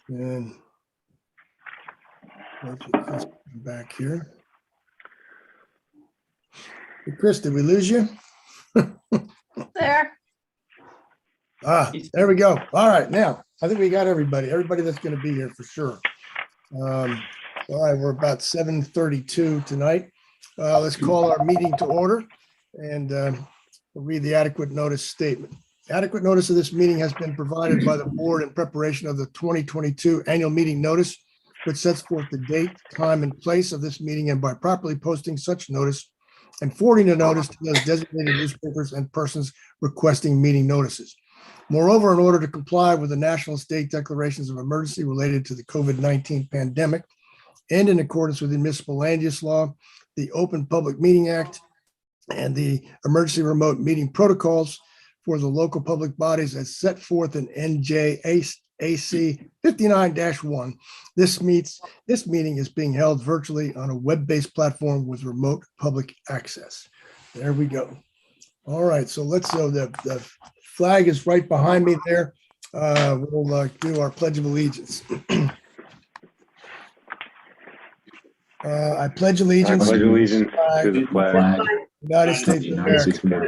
And let's get Chris back here. Hey, Chris, did we lose you? There. There we go. All right, now I think we got everybody that's going to be here for sure. All right, we're about 7:32 tonight. Let's call our meeting to order and we'll read the adequate notice statement. Adequate notice of this meeting has been provided by the board in preparation of the 2022 annual meeting notice, which sets forth the date, time, and place of this meeting, and by properly posting such notice and forwarding the notice to those designated newspapers and persons requesting meeting notices. Moreover, in order to comply with the national and state declarations of emergency related to the COVID-19 pandemic, and in accordance with the municipal land use law, the Open Public Meeting Act, and the emergency remote meeting protocols for the local public bodies as set forth in NJAC 59-1. This meeting is being held virtually on a web-based platform with remote public access. There we go. All right, so the flag is right behind me there. We'll do our Pledge of Allegiance. I pledge allegiance to the flag United States of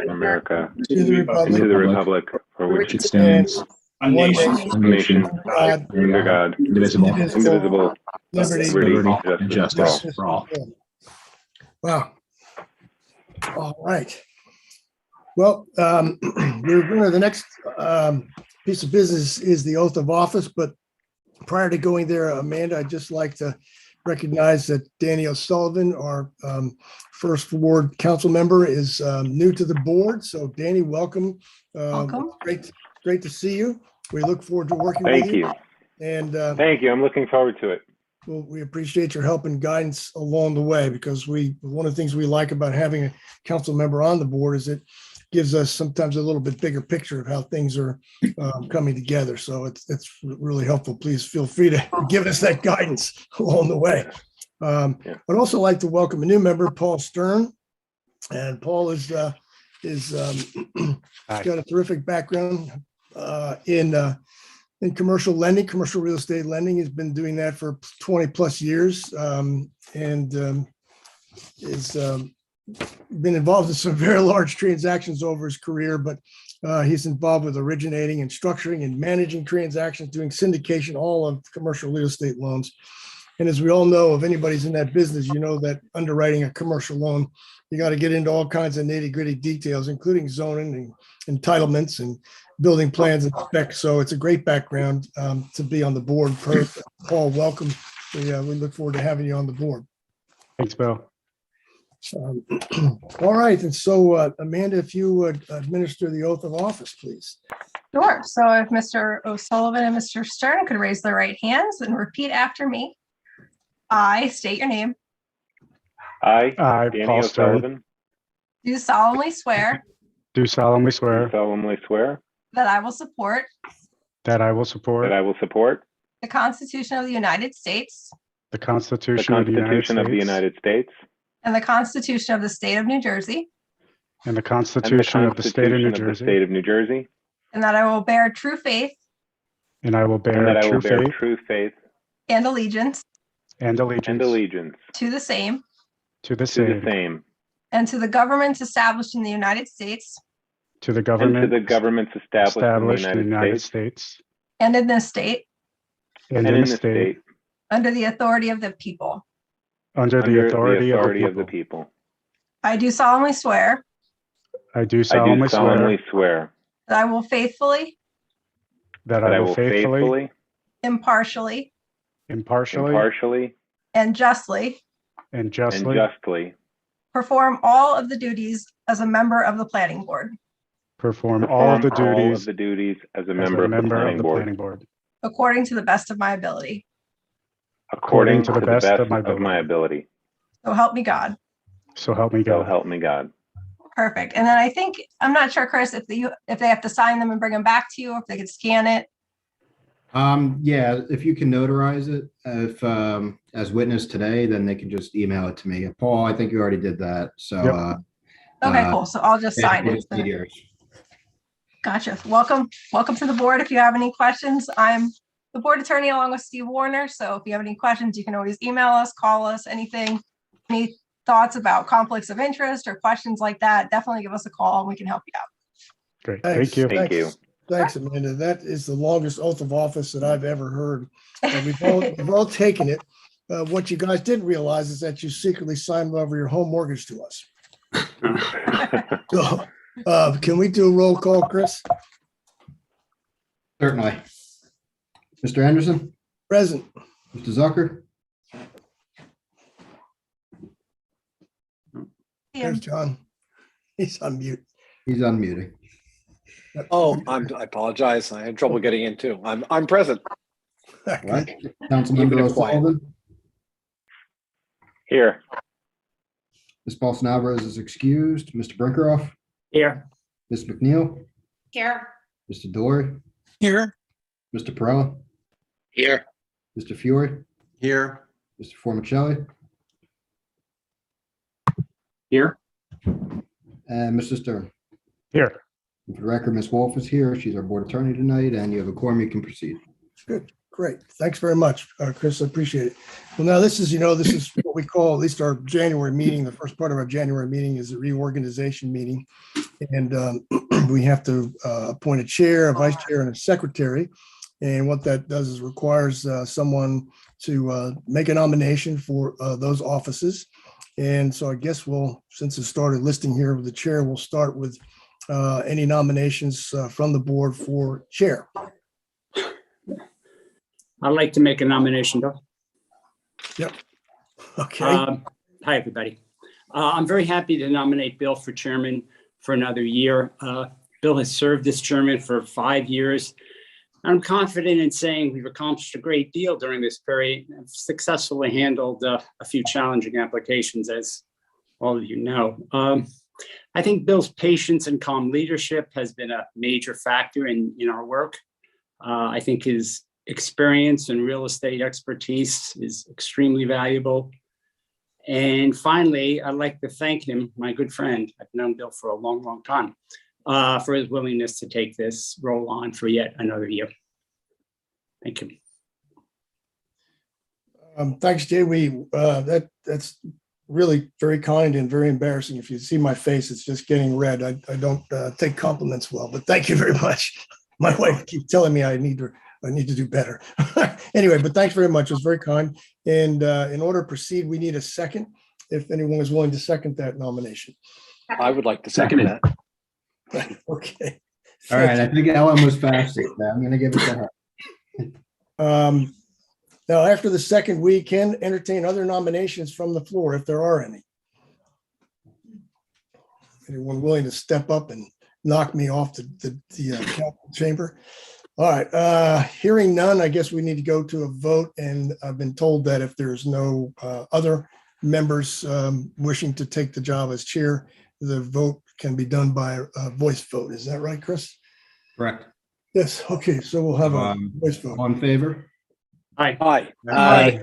America, to the and to the republic republic for which it stands one one nation, God, under God, indivisible, liberty, liberty, and justice for all. Wow. All right. Well, the next piece of business is the oath of office, but prior to going there, Amanda, I'd just like to recognize that Danny O'Sullivan, our first ward council member, is new to the board. So Danny, welcome. Welcome. Great to see you. We look forward to working with you. Thank you. And Thank you. I'm looking forward to it. well, we appreciate your help and guidance along the way, because one of the things we like about having a council member on the board is it gives us sometimes a little bit bigger picture of how things are coming together. So it's really helpful. Please feel free to give us that guidance along the way. I'd also like to welcome a new member, Paul Stern. And Paul is got a terrific background in commercial lending, commercial real estate lending. He's been doing that for 20 plus years, and is been involved in some very large transactions over his career, but he's involved with originating and structuring and managing transactions, doing syndication, all of commercial real estate loans. And as we all know, if anybody's in that business, you know that underwriting a commercial loan, you got to get into all kinds of nitty gritty details, including zoning and entitlements and building plans and specs. So it's a great background to be on the board. Paul, welcome. We look forward to having you on the board. Thanks, Bill. All right. And so, Amanda, if you would administer the oath of office, please. Sure. So if Mr. O'Sullivan and Mr. Stern could raise their right hands and repeat after me. I state your name. I, Danny Paul Stern, O'Sullivan, Do solemnly swear do solemnly swear solemnly swear that I will support that I will support that I will support the Constitution of the United States the the Constitution of the Constitution of the United States and the Constitution of the State of New Jersey, and the and the Constitution of the State of New Constitution of the Jersey, State of New Jersey, and that I will bear true faith and I will and bear that I will true bear faith true faith and allegiance and and allegiance allegiance to the same to the to the same, same, and to the governments established in the United States to the and to government the governments established in the United States States and in this state and and in in the the state state under the authority of the people. under the under authority the of authority the people. I do solemnly swear I do I solemnly do solemnly swear that I will faithfully, that that I will faithfully, impartially, impartially, and justly and and justly justly perform all of the duties as a member of the planning board perform all the duties as a as member a of the member of planning the board, planning board, according to the best of my ability. according to the best of my ability. So help me God. so help me So God. help me God. Perfect. And then I think, I'm not sure, Chris, if they have to sign them and bring them back to you, or if they could scan it. Yeah, if you can notarize it, if as witness today, then they can just email it to me. Paul, I think you already did that. So Yep. Okay, cool. So I'll just sign we'll it. just need yours. Gotcha. Welcome to the board. If you have any questions, I'm the board attorney along with Steve Warner. So if you have any questions, you can always email us, call us, anything, any thoughts about conflicts of interest or questions like that, definitely give us a call and we can help you out. Great. Thanks. Thank you. Thank you. Thanks, Amanda. That is the longest oath of office that I've ever heard. We've all taken it. What you guys didn't realize is that you secretly signed over your home mortgage to us. So, can we do a roll call, Chris? Certainly. Mr. Anderson, Present. Mr. Zucker, There's John. He's on mute. he's unmuting. Oh, I apologize. I had trouble getting in too. I'm present. Right? Keeping Councilmember it quiet. O'Sullivan, Here. Ms. Paulson Alvarez is excused. Mr. Brinkerhoff, Here. Ms. McNeil, Here. Mr. Dory, Here. Mr. Perrella, Here. Mr. Fiore, Here. Mr. Formicelli, Here. and Mr. Stern. Here. For the record, Ms. Wolf is here. She's our board attorney tonight, and you have a quorum. You can proceed. Good, great. Thanks very much, Chris. I appreciate it. Well, now this is what we call, at least our January meeting. The first part of our January meeting is a reorganization meeting. And we have to appoint a chair, a vice chair, and a secretary. And what that does is requires someone to make a nomination for those offices. And so I guess since it started listing here with the chair, we'll start with any nominations from the board for chair. I'd like to make a nomination, Bill. Okay, Hi, everybody. I'm very happy to nominate Bill for chairman for another year. Bill has served as chairman for 5 years. I'm confident in saying we've accomplished a great deal during this period and successfully handled a few challenging applications, as all of you know. I think Bill's patience and calm leadership has been a major factor in our work. I think his experience and real estate expertise is extremely valuable. And finally, I'd like to thank him, my good friend. I've known Bill for a long, long time, for his willingness to take this role on for yet another year. Thank you. thanks, Jay. That's really very kind and very embarrassing. If you see my face, it's just getting red. I don't take compliments well, but thank you very much. My wife keeps telling me I need to do better. Anyway, but thanks very much. It was very kind. And in order to proceed, we need a second. If anyone is willing to second that nomination. I would like to second that. Okay. All right, I think Ellen was fastest. I'm going to give it to her. Now, after the second, we can entertain other nominations from the floor if there are any. Anyone willing to step up and knock me off the council chamber? All right, hearing none, I guess we need to go to a vote. And I've been told that if there's no other members wishing to take the job as chair, the vote can be done by a voice vote. Is that right, Chris? Correct. Yes. Okay, so we'll have a voice vote. All in favor? Aye. Aye. Aye.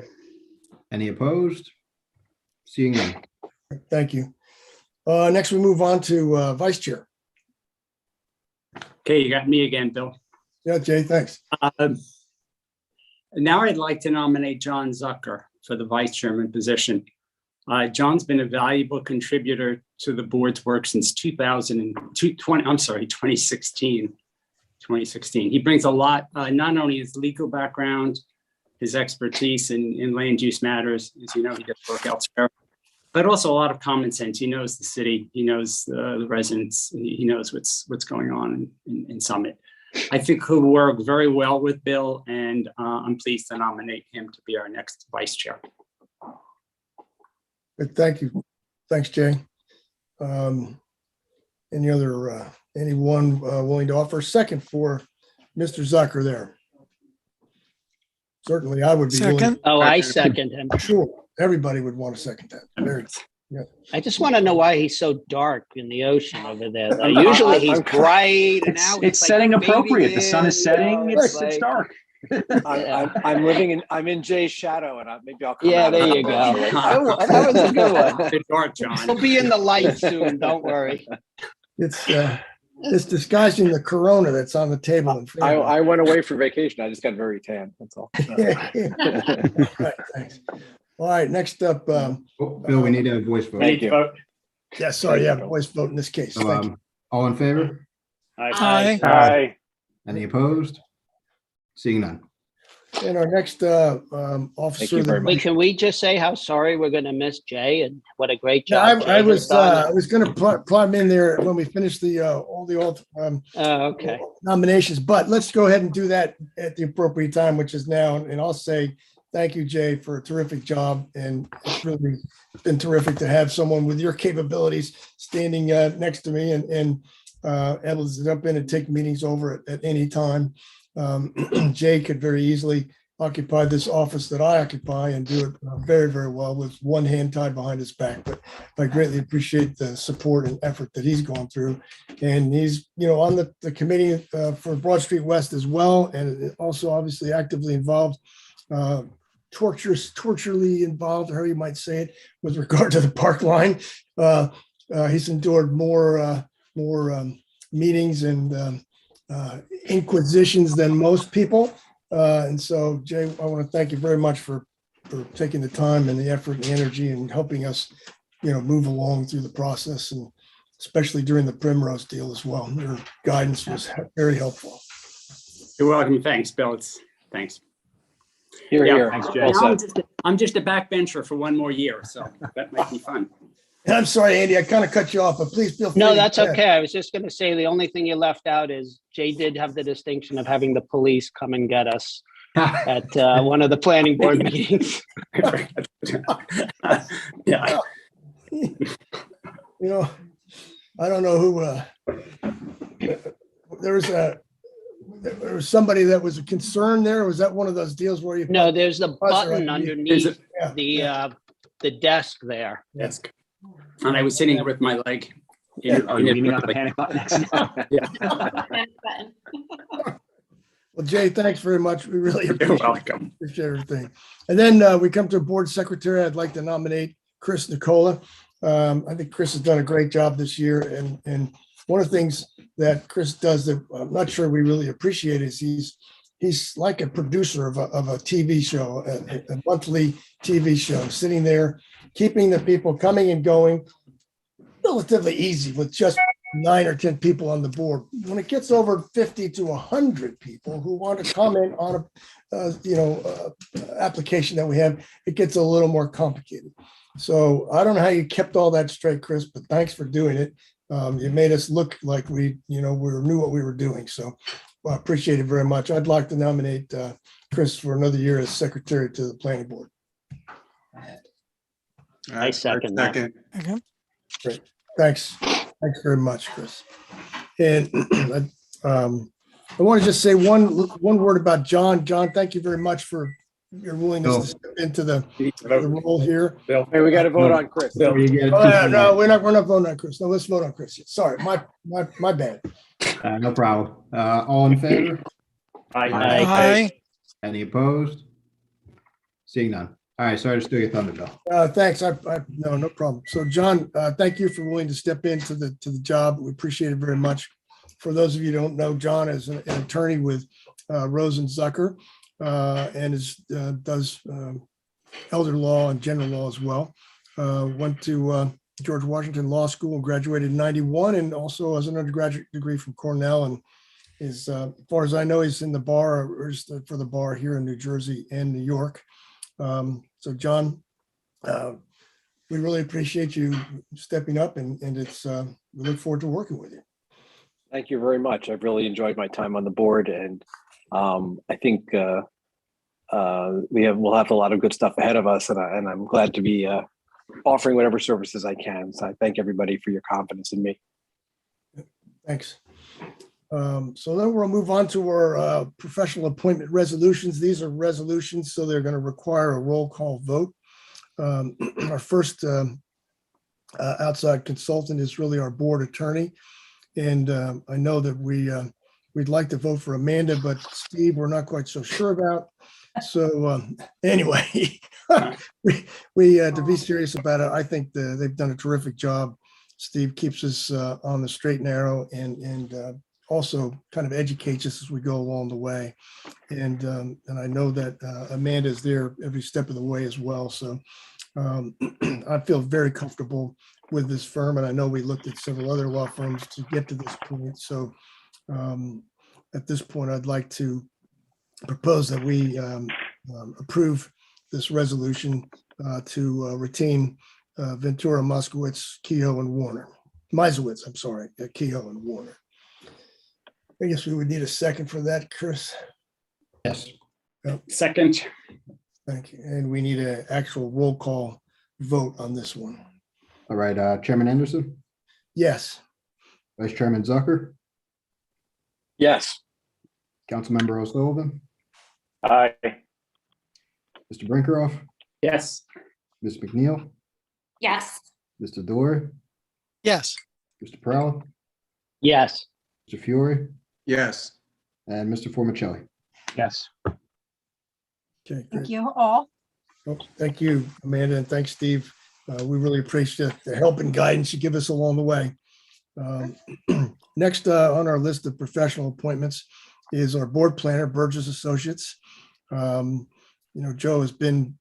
Any opposed? Seeing none. Thank you. Next, we move on to vice chair. Okay, you got me again, Bill. Yeah, Jay, thanks. Now I'd like to nominate John Zucker for the vice chairman position. John's been a valuable contributor to the board's work since 2016. He brings a lot, not only his legal background, his expertise in land use matters, as you know, he does work elsewhere, but also a lot of common sense. He knows the city, he knows the residents, he knows what's going on in Summit. I think he'll work very well with Bill, and I'm pleased to nominate him to be our next vice chair. Good, thank you. Thanks, Jay. Anyone willing to offer a second for Mr. Zucker there? Certainly, I would be willing. Second. Oh, I second him. Sure, everybody would want to second that. Very good. I just want to know why he's so dark in the ocean over there. Usually he's bright. And now It's he's setting like a appropriate. baby The sun is bear, setting. you know, It's like- dark. I'm in Jay's shadow, and maybe I'll come Yeah, out of there it you go. eventually. That was a good one. Good work, John. He'll be in the light soon. Don't worry. It's It's disguising the corona that's on the table in front of I went away for vacation. I just got very tan. That's all. you. All right, thanks. All right, next up, Oh, Bill, we need a voice vote. Thank you. yeah, sorry, yeah, voice vote in this case. So, Thank you. all in favor? Aye. Aye. Any opposed? Seeing none. And our next officer. you very that- much. Wait, can we just say how sorry we're gonna miss Jay and what a great Yeah, job? I Jay has done? was gonna plug him in there when we finish the all Okay. nominations, but let's go ahead and do that at the appropriate time, which is now. And I'll say thank you, Jay, for a terrific job. And it's really been terrific to have someone with your capabilities standing next to me and able to jump in and take meetings over at any time. Jay could very easily occupy this office that I occupy and do it very, very well with one hand tied behind his back. But I greatly appreciate the support and effort that he's gone through. And he's, on the committee for Broad Street West as well, and also obviously actively involved, torturely involved, or however you might say it, with regard to the park line. He's endured more meetings and inquisitions than most people. And so, Jay, I want to thank you very much for taking the time and the effort and the energy and helping us, move along through the process, and especially during the Primrose deal as well. Your guidance was very helpful. You're welcome. Thanks, Bill. Thanks. Here, Yeah, here. thanks, Well Jay. said. I'm just a backbencher for one more year, so that might be fun. And I'm sorry, Andy, I kind of cut you off, but please feel free. No, to that's go ahead. okay. I was just gonna say, the only thing you left out is Jay did have the distinction of having the police come and get us at one of the planning board meetings. Yeah. I don't know who, there was somebody that was a concern there. Was that one of those deals where you? No, there's the Buzzer button underneath. underneath Yeah, the desk there. Yes. And I was sitting here with my leg. Are you leaning on the panic button next? Well, Jay, thanks very much. We really You're appreciate welcome. everything. And then we come to board secretary. I'd like to nominate Chris Nicola. I think Chris has done a great job this year. And one of the things that Chris does that I'm not sure we really appreciate is he's like a producer of a TV show, a monthly TV show, sitting there, keeping the people coming and going relatively easy with just 9 or 10 people on the board. When it gets over 50 to 100 people who want to comment on application that we have, it gets a little more complicated. So I don't know how you kept all that straight, Chris, but thanks for doing it. You made us look like we knew what we were doing. So I appreciate it very much. I'd like to nominate Chris for another year as secretary to the planning board. I second that. Thanks. Thanks very much, Chris. And I want to just say one word about John. John, thank you very much for your willingness to step into the role here. Hey, we got to vote on Chris. No, we're not voting on Chris. No, let's vote on Chris. Sorry, my bad. No problem. All in favor? Aye. Any opposed? Seeing none. All right, sorry to steal your thunder, Bill. Thanks. No problem. So, John, thank you for willing to step into the job. We appreciate it very much. For those of you who don't know, John is an attorney with Rose and Zucker, and does elder law and general law as well. Went to George Washington Law School and graduated in '91, and also has an undergraduate degree from Cornell. And is, as far as I know, he's in the bar, or is for the bar here in New Jersey and New York. So, John, we really appreciate you stepping up, and we look forward to working with you. Thank you very much. I've really enjoyed my time on the board, and I think we'll have a lot of good stuff ahead of us, and I'm glad to be offering whatever services I can. So I thank everybody for your confidence in me. Thanks. So then we'll move on to our professional appointment resolutions. These are resolutions, so they're going to require a roll call vote. Our first outside consultant is really our board attorney. And I know that we'd like to vote for Amanda, but Steve, we're not quite so sure about. So anyway, we to be serious about it, I think they've done a terrific job Steve keeps us on the straight and narrow and also kind of educates us as we go along the way. And I know that Amanda is there every step of the way as well. So I feel very comfortable with this firm, and I know we looked at several other law firms to get to this point. So at this point, I'd like to propose that we approve this resolution to retain Ventura, Moskowitz, Kehoe, and Warner. Meisowitz, I'm sorry, Kehoe and Warner. I guess we would need a second for that, Chris. Yes. Second. Thank you. And we need an actual roll call vote on this one. All right, Chairman Anderson, Yes. Vice Chairman Zucker, Yes. Councilmember O'Sullivan, Aye. Mr. Brinkerhoff, Yes. Ms. McNeil, Yes. Mr. Dory, Yes. Mr. Perrella, Yes. Mr. Fiore, Yes. and Mr. Formicelli. Yes. Okay, Thank great. you all. Well, thank you, Amanda, and thanks, Steve. We really appreciate the help and guidance you give us along the way. Next on our list of professional appointments is our board planner, Burgess Associates. Joe has been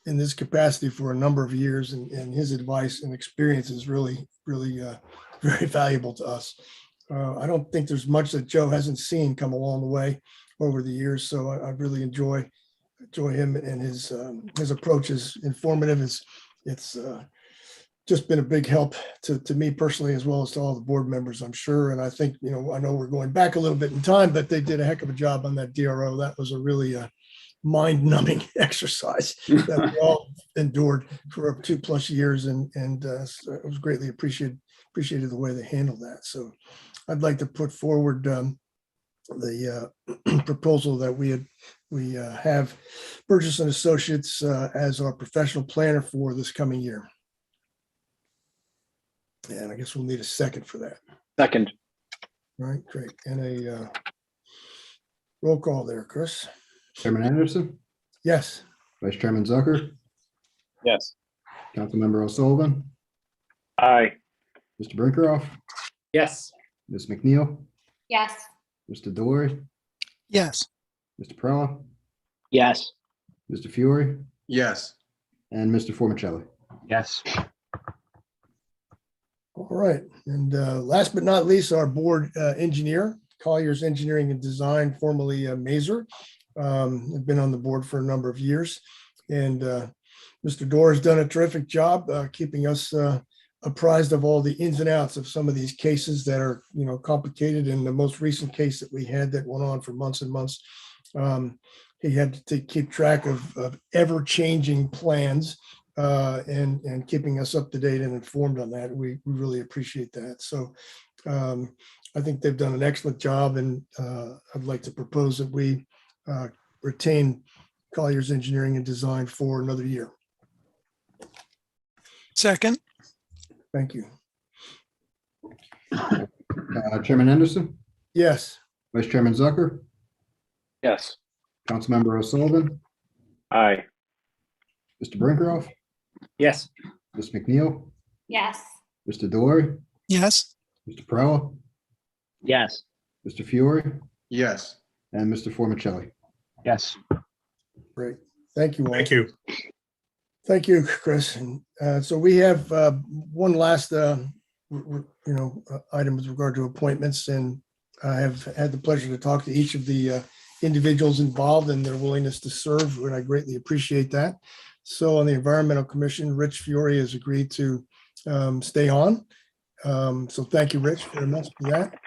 in this capacity for a number of years, and his advice and experience is really very valuable to us. I don't think there's much that Joe hasn't seen come along the way over the years, so I really enjoy him, and his approach is informative. It's just been a big help to me personally, as well as to all the board members, I'm sure. And I think, I know we're going back a little bit in time, but they did a heck of a job on that DRO. That was a really mind-numbing exercise that we all endured for 2+ years, and so it was greatly appreciated the way they handled that. So I'd like to put forward the proposal that we have Burgess and Associates as our professional planner for this coming year. And I guess we'll need a second for that. Second. All right, great. And a roll call there, Chris. Chairman Anderson, Yes. Vice Chairman Zucker, Yes. Councilmember O'Sullivan, Aye. Mr. Brinkerhoff, Yes. Ms. McNeil, Yes. Mr. Dory, Yes. Mr. Perrella, Yes. Mr. Fiore, Yes. and Mr. Formicelli. Yes. All right. And last but not least, our board engineer, Collier's Engineering and Design, formerly Mazer. Have been on the board for a number of years. And Mr. Dorr has done a terrific job keeping us apprised of all the ins and outs of some of these cases that are, complicated. In the most recent case that we had that went on for months and months, he had to keep track of ever-changing plans and keeping us up to date and informed on that. We really appreciate that. So I think they've done an excellent job, and I'd like to propose that we retain Collier's Engineering and Design for another year. Second. Thank you. Chairman Anderson, Yes. Vice Chairman Zucker, Yes. Councilmember O'Sullivan, Aye. Mr. Brinkerhoff, Yes. Ms. McNeil, Yes. Mr. Dory, Yes. Mr. Perrella, Yes. Mr. Fiore, Yes. and Mr. Formicelli. Yes. Great. Thank you all. Thank you. Thank you, Chris. And so we have one last, item with regard to appointments, and I have had the pleasure to talk to each of the individuals involved and their willingness to serve, and I greatly appreciate that. So on the Environmental Commission, Rich Fiore has agreed to stay on. So thank you, Rich, very much for that.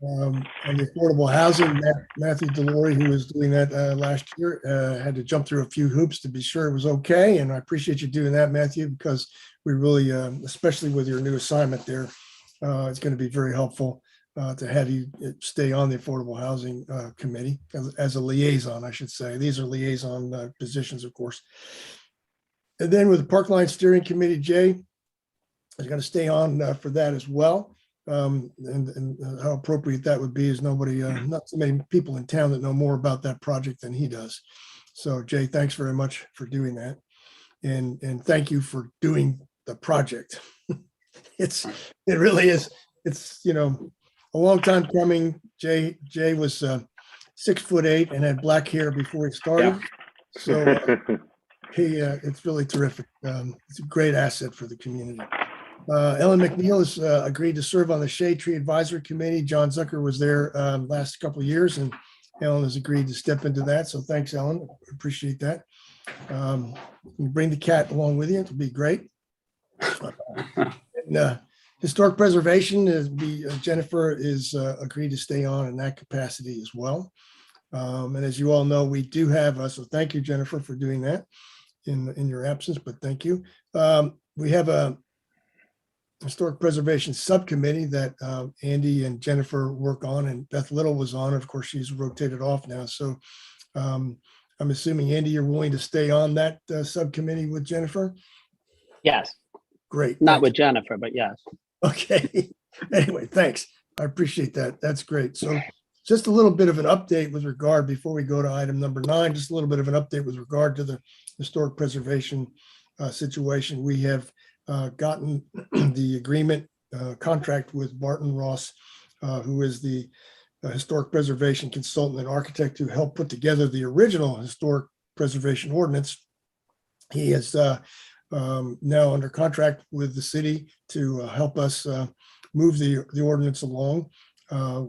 On the Affordable Housing, Matthew Delory, who was doing that last year, had to jump through a few hoops to be sure it was okay. And I appreciate you doing that, Matthew, because we really, especially with your new assignment there, it's going to be very helpful to have you stay on the Affordable Housing Committee as a liaison, I should say. These are liaison positions, of course. And then with the Parkline Steering Committee, Jay is going to stay on for that as well. And how appropriate that would be is not so many people in town that know more about that project than he does. So Jay, thanks very much for doing that. And thank you for doing the project. It really is. It's, a long time coming. Jay was 6'8" and had black hair before he started. So it's really terrific. It's a great asset for the community. Ellen McNeil has agreed to serve on the Shade Tree Advisory Committee. John Zucker was there last couple of years, and Ellen has agreed to step into that. So thanks, Ellen. Appreciate that. You bring the cat along with you. It'll be great. And, Historic Preservation Jennifer is agreed to stay on in that capacity as well. And as you all know, we do have, so thank you, Jennifer, for doing that in your absence, but thank you. We have a Historic Preservation Subcommittee that Andy and Jennifer work on, and Beth Little was on. Of course, she's rotated off now. So I'm assuming, Andy, you're willing to stay on that subcommittee with Jennifer? Yes. Great. Not with Jennifer, but yes. Okay. Anyway, thanks. I appreciate that. That's great. So just a little bit of an update with regard, before we go to item number 9, just a little bit of an update with regard to the historic preservation situation. We have gotten the agreement contract with Barton Ross, who is the historic preservation consultant and architect who helped put together the original historic preservation ordinance. He is now under contract with the city to help us move the ordinance along.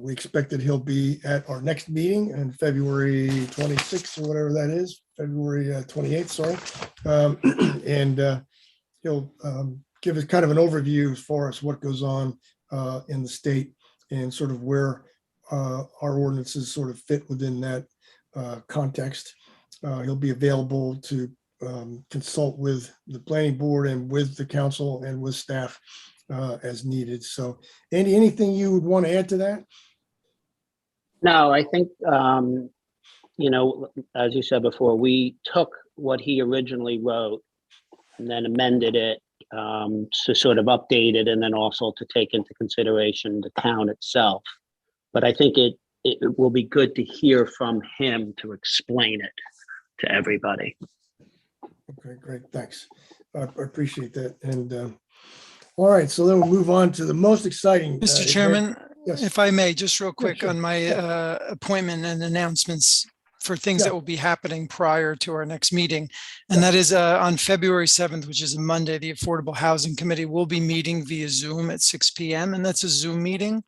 We expect that he'll be at our next meeting on February 26th or whatever that is, February 28th, sorry. And he'll give us kind of an overview as far as what goes on in the state and sort of where our ordinances sort of fit within that context. He'll be available to consult with the planning board and with the council and with staff as needed. So Andy, anything you would want to add to that? No, I think, as you said before, we took what he originally wrote and then amended it to sort of update it, and then also to take into consideration the town itself. But I think it will be good to hear from him to explain it to everybody. Okay, great. Thanks. I appreciate that. And all right, so then we'll move on to the most exciting. Mr. Chairman, Yes. if I may, just real quick sure. on my appointment and announcements for things Yeah. that will be happening prior to our next meeting. And that is on February 7th, which is a Monday, the Affordable Housing Committee will be meeting via Zoom at 6 p.m. And that's a Zoom meeting.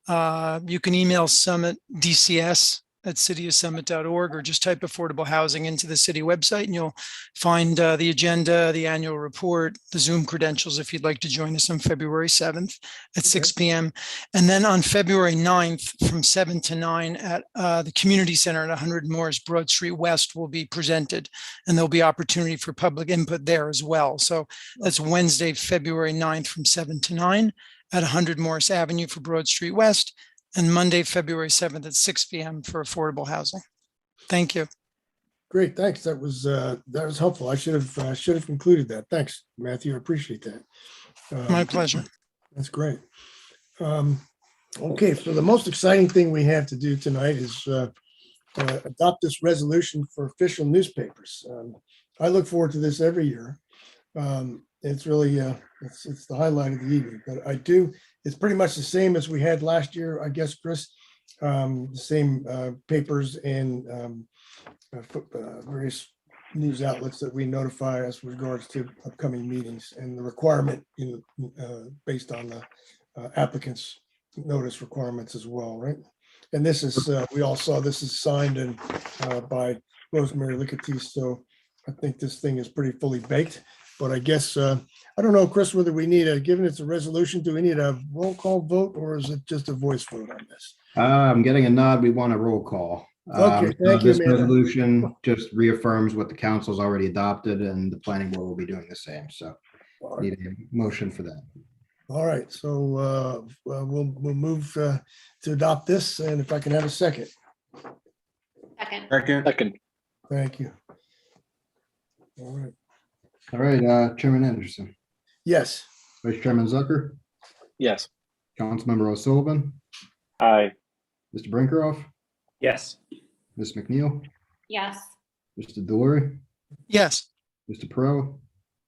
You can email Summit dcs@cityofsummit.org or just type affordable housing into the city website and you'll find the agenda, the annual report, the Zoom credentials if you'd like to join us on February 7th at 6 p.m. And then on February 9th from 7 to 9 at the Community Center at 100 Morris Broad Street West will be presented, and there'll be opportunity for public input there as well. So that's Wednesday, February 9th from 7 to 9 at 100 Morris Avenue for Broad Street West, and Monday, February 7th at 6 p.m. for affordable housing. Thank you. Great, thanks. That was helpful. I should have included that. Thanks, Matthew. I appreciate that. My pleasure. That's great. Okay, so the most exciting thing we have to do tonight is adopt this resolution for official newspapers. I look forward to this every year. It's really it's the highlight of the evening, but it's pretty much the same as we had last year, I guess, Chris. The same papers and various news outlets that we notify us with regards to upcoming meetings, and the requirement based on the applicants' notice requirements as well, right? And this is we all saw this is signed and by Rosemary Licatice, so I think this thing is pretty fully baked. But I guess, I don't know, Chris, whether we need given it's a resolution, do we need a roll call vote or is it just a voice vote on this? I'm getting a nod. We want a roll call. Okay, thank you, This Amanda. resolution just reaffirms what the council's already adopted, and the planning board will be doing the same. So need a motion for that. All right, so we'll move to adopt this, and if I can have a second. Second. Thank you. All right. All right, Chairman Anderson, Yes. Vice Chairman Zucker, Yes. Councilmember O'Sullivan, Aye. Mr. Brinkerhoff, Yes. Ms. McNeil, Yes. Mr. Delory, Yes. Mr. Pro,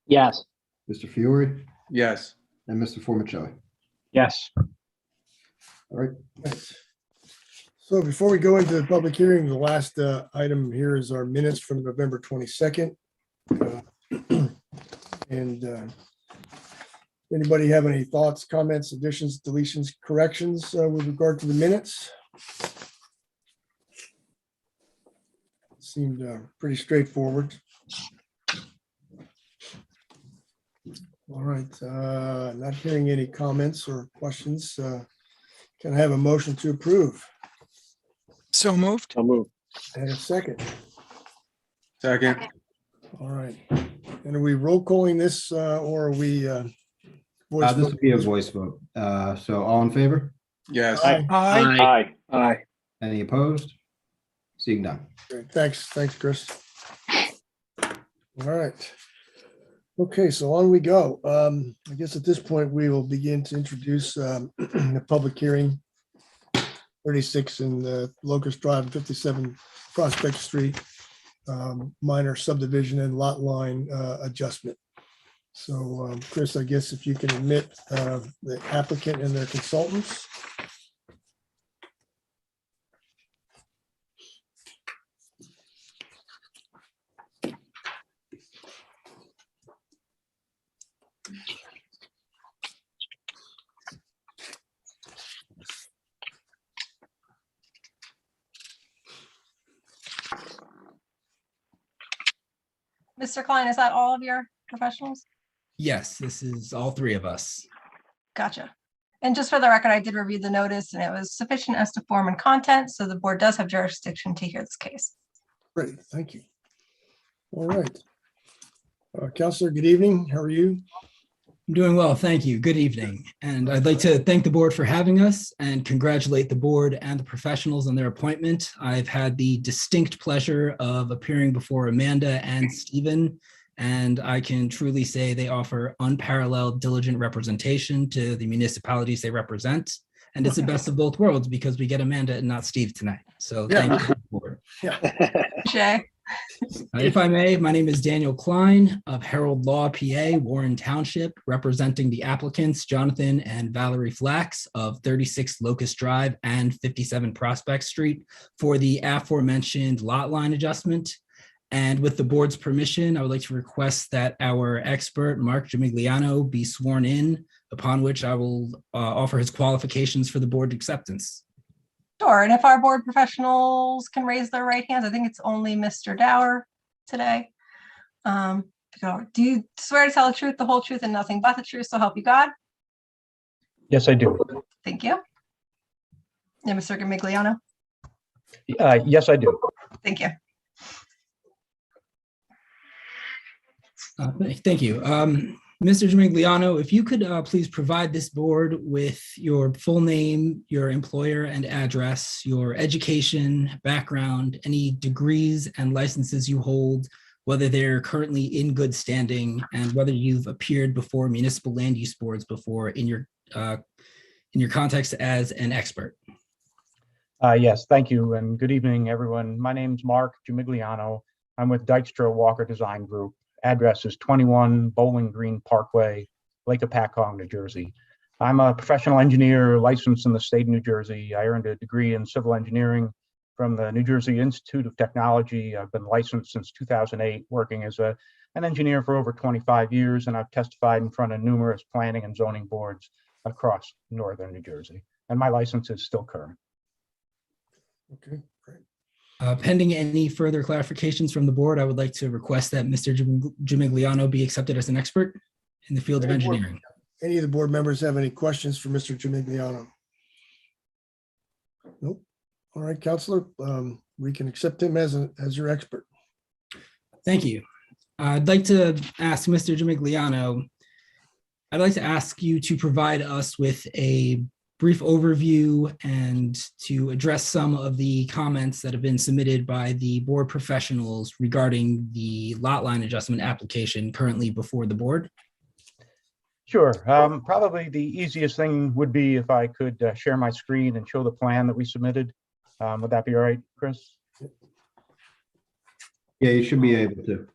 Yes. Mr. Fiore, Yes. and Mr. Formicelli. Yes. All right. Yes. So before we go into the public hearing, the last item here is our minutes from November 22nd. And anybody have any thoughts, comments, additions, deletions, corrections with regard to the minutes? Seemed pretty straightforward. All right, not hearing any comments or questions. Can I have a motion to approve? So moved. I'll move. And a second. Second. All right. And are we roll calling this or are we? Voice This vote? would be a voice vote. So all in favor? Yes. Aye. Aye. Aye. Any opposed? Seeing none. Great. Thanks, Chris. All right. Okay, so on we go. I guess at this point, we will begin to introduce the public hearing. 36 in the Locust Drive, 57 Prospect Street, minor subdivision and lot line adjustment. So Chris, I guess if you can admit the applicant and their consultants. Mr. Klein, is that all of your professionals? Yes, this is all three of us. Gotcha. And just for the record, I did review the notice and it was sufficient as to form and content, so the board does have jurisdiction to hear this case. Great, thank you. All right. Counselor, good evening. How are you? I'm doing well, thank you. Good evening. And I'd like to thank the board for having us and congratulate the board and the professionals on their appointment. I've had the distinct pleasure of appearing before Amanda and Stephen, and I can truly say they offer unparalleled diligent representation to the municipalities they represent. And it's the best of both worlds because we get Amanda and not Steve tonight. So thank you, board. Jay. If I may, my name is Daniel Klein of Herald Law, PA, Warren Township, representing the applicants Jonathan and Valerie Flax of 36 Locust Drive and 57 Prospect Street for the aforementioned lot line adjustment. And with the board's permission, I would like to request that our expert, Mark Gimigliano, be sworn in, upon which I will offer his qualifications for the board acceptance. Sure, and if our board professionals can raise their right hands, I think it's only Mr. Dower today. Do you swear to tell the truth, the whole truth, and nothing but the truth, so help you God? Yes, I do. Thank you. And Mr. Gimigliano? Yes, I do. Thank you. Thank you. Mr. Gimigliano, if you could please provide this board with your full name, your employer and address, your education, background, any degrees and licenses you hold, whether they're currently in good standing, and whether you've appeared before municipal land use boards before in your context as an expert. Yes, thank you, and good evening, everyone. My name's Mark Gimigliano. I'm with Dykstra Walker Design Group. Address is 21 Bowling Green Parkway, Lake Apacong, New Jersey. I'm a professional engineer licensed in the state of New Jersey. I earned a degree in civil engineering from the New Jersey Institute of Technology. I've been licensed since 2008, working as an engineer for over 25 years, and I've testified in front of numerous planning and zoning boards across northern New Jersey. And my license is still current. Okay, great. Pending any further clarifications from the board, I would like to request that Mr. Gimigliano be accepted as an expert in the field of engineering. Any of the board members have any questions for Mr. Gimigliano? Nope. All right, Counselor, we can accept him as your expert. Thank you. I'd like to ask Mr. Gimigliano, I'd like to ask you to provide us with a brief overview and to address some of the comments that have been submitted by the board professionals regarding the lot line adjustment application currently before the board. Sure. Probably the easiest thing would be if I could share my screen and show the plan that we submitted. Would that be all right, Chris? Yeah, you should be able to.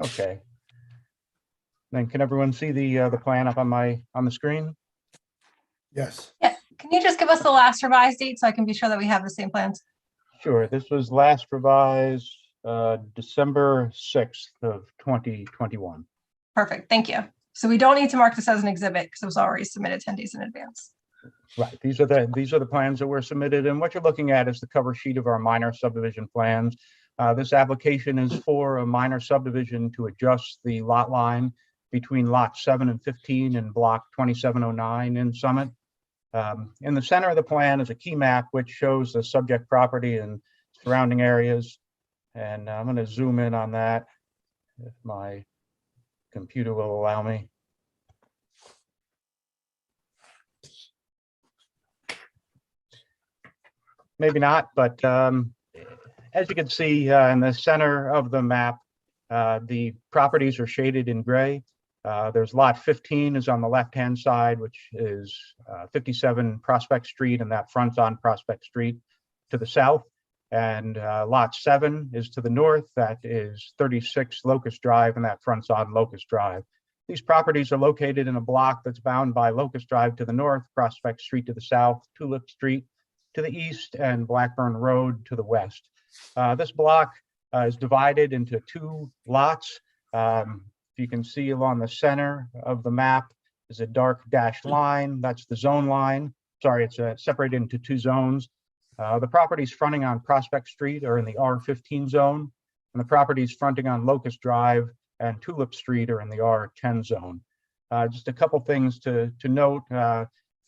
Okay. Then can everyone see the plan up on the screen? Yes. Yeah, can you just give us the last revised date so I can be sure that we have the same plans? Sure. This was last revised December 6th of 2021. Perfect, thank you. So we don't need to mark this as an exhibit because it was already submitted 10 days in advance. Right. These are the plans that were submitted, and what you're looking at is the cover sheet of our minor subdivision plans. This application is for a minor subdivision to adjust the lot line between lot 7 and 15 in block 2709 in Summit. In the center of the plan is a key map which shows the subject property and surrounding areas. And I'm going to zoom in on that if my computer will allow me. Maybe not, but as you can see in the center of the map, the properties are shaded in gray. There's lot 15 is on the left-hand side, which is 57 Prospect Street, and that fronts on Prospect Street to the south. And lot 7 is to the north. That is 36 Locust Drive, and that fronts on Locust Drive. These properties are located in a block that's bound by Locust Drive to the north, Prospect Street to the south, Tulip Street to the east, and Blackburn Road to the west. This block is divided into 2 lots. You can see along the center of the map is a dark dashed line. That's the zone line. Sorry, it's separated into 2 zones. The properties fronting on Prospect Street are in the R15 zone, and the properties fronting on Locust Drive and Tulip Street are in the R10 zone. Just a couple things to note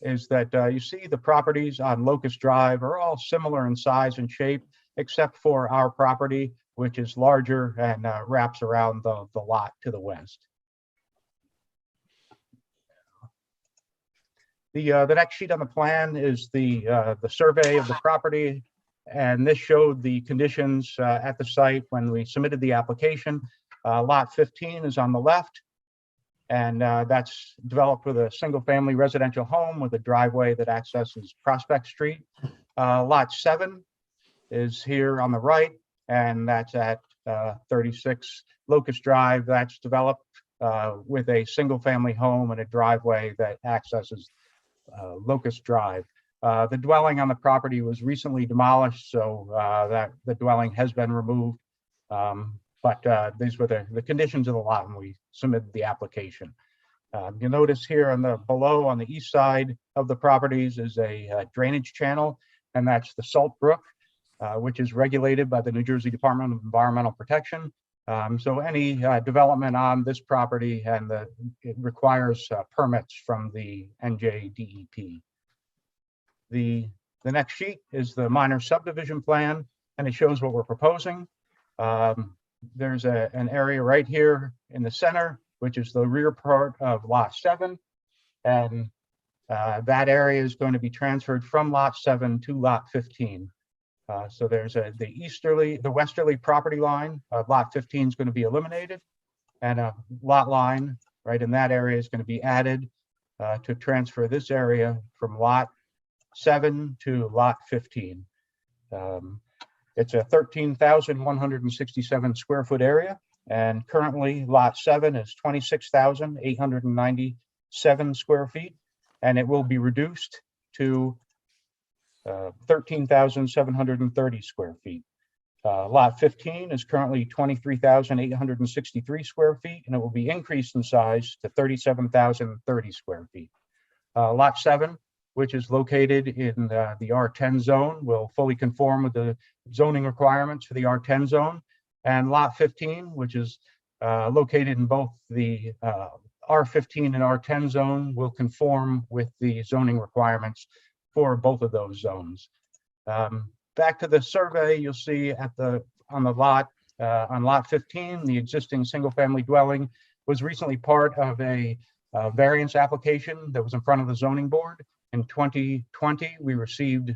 is that you see the properties on Locust Drive are all similar in size and shape, except for our property, which is larger and wraps around the lot to the west. The next sheet on the plan is the survey of the property, and this showed the conditions at the site when we submitted the application. Lot 15 is on the left, and that's developed with a single-family residential home with a driveway that accesses Prospect Street. Lot 7 is here on the right, and that's at 36 Locust Drive. That's developed with a single-family home and a driveway that accesses Locust Drive. The dwelling on the property was recently demolished, so that the dwelling has been removed. But these were the conditions of the lot when we submitted the application. You'll notice here on the below on the east side of the properties is a drainage channel, and that's the Salt Brook, which is regulated by the New Jersey Department of Environmental Protection. So any development on this property it requires permits from the NJDEP. The next sheet is the minor subdivision plan, and it shows what we're proposing. There's an area right here in the center, which is the rear part of lot 7. And that area is going to be transferred from lot 7 to lot 15. So there's the westerly property line of lot 15 is going to be eliminated, and a lot line right in that area is going to be added to transfer this area from lot 7 to lot 15. It's a 13,167 square foot area, and currently lot 7 is 26,897 square feet, and it will be reduced to 13,730 square feet. Lot 15 is currently 23,863 square feet, and it will be increased in size to 37,030 square feet. Lot 7, which is located in the R10 zone, will fully conform with the zoning requirements for the R10 zone. And lot 15, which is located in both the R15 and R10 zone, will conform with the zoning requirements for both of those zones. Back to the survey, you'll see on lot 15, the existing single-family dwelling was recently part of a variance application that was in front of the zoning board. In 2020, we received